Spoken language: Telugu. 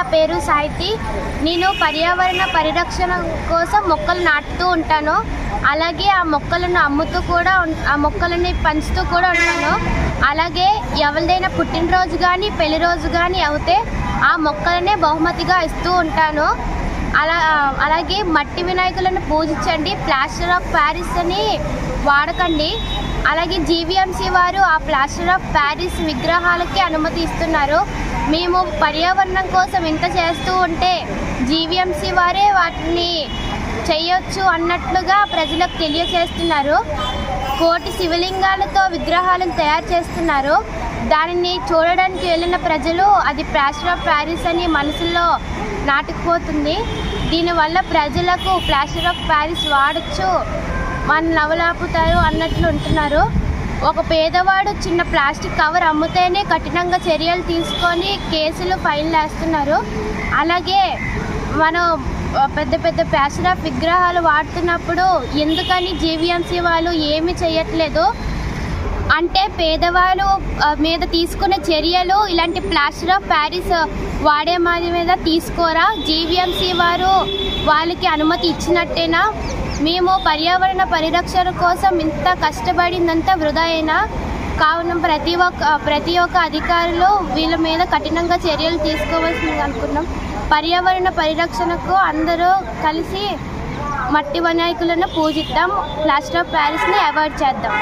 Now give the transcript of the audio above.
నా పేరు సాహితి. నేను పర్యావరణ పరిరక్షణ కోసం మొక్కలు నాటుతూ ఉంటాను. అలాగే ఆ మొక్కలను అమ్ముతూ కూడా ఆ మొక్కలని పంచుతూ కూడా ఉంటాను. అలాగే ఎవరిదైనా పుట్టినరోజు కానీ పెళ్లి రోజు కానీ అవుతే ఆ మొక్కలనే బహుమతిగా ఇస్తూ ఉంటాను. అలాగే మట్టి వినాయకులను పూజించండి, ప్లాస్టర్ ఆఫ్ ప్యారిస్ అని వాడకండి. అలాగే జీవీఎంసీ వారు ఆ ప్లాస్టర్ ఆఫ్ ప్యారిస్ విగ్రహాలకి అనుమతి ఇస్తున్నారు. మేము పర్యావరణం కోసం ఇంత చేస్తూ ఉంటే జీవీఎంసీ వారే వాటిని చేయొచ్చు అన్నట్లుగా ప్రజలకు తెలియచేస్తున్నారు. కోటి శివలింగాలతో విగ్రహాలను తయారు చేస్తున్నారు. దానిని చూడడానికి వెళ్ళిన ప్రజలు అది ప్లాస్టర్ ఆఫ్ ప్యారిస్ అని మనసులో నాటుకుపోతుంది. దీనివల్ల ప్రజలకు ప్లాస్టర్ ఆఫ్ ప్యారిస్ వాడచ్చు, మన నవలాపుతారు అన్నట్లు ఉంటున్నారు. ఒక పేదవాడు చిన్న ప్లాస్టిక్ కవర్ అమ్మితేనే కఠినంగా చర్యలు తీసుకొని కేసులు ఫైల్ వేస్తున్నారు. అలాగే మనం పెద్ద పెద్ద ప్లాస్టర్ ఆఫ్ విగ్రహాలు వాడుతున్నప్పుడు ఎందుకని జీవీఎంసీ వాళ్ళు ఏమీ చేయట్లేదు అంటే పేదవాళ్ళు మీద తీసుకునే చర్యలు ఇలాంటి ప్లాస్టర్ ఆఫ్ ప్యారిస్ వాడే మీద తీసుకోరా? జీవీఎంసీ వారు వాళ్ళకి అనుమతి ఇచ్చినట్టేనా? మేము పర్యావరణ పరిరక్షణ కోసం ఇంత కష్టపడిందంతా వృధా అయినా. కావున ప్రతి ఒక్క అధికారులు వీళ్ళ మీద కఠినంగా చర్యలు తీసుకోవాల్సింది అనుకున్నాం. పర్యావరణ పరిరక్షణకు అందరూ కలిసి మట్టి వినాయకులను పూజిద్దాం, ప్లాస్టర్ ఆఫ్ ప్యారిస్ని అవాయిడ్ చేద్దాం.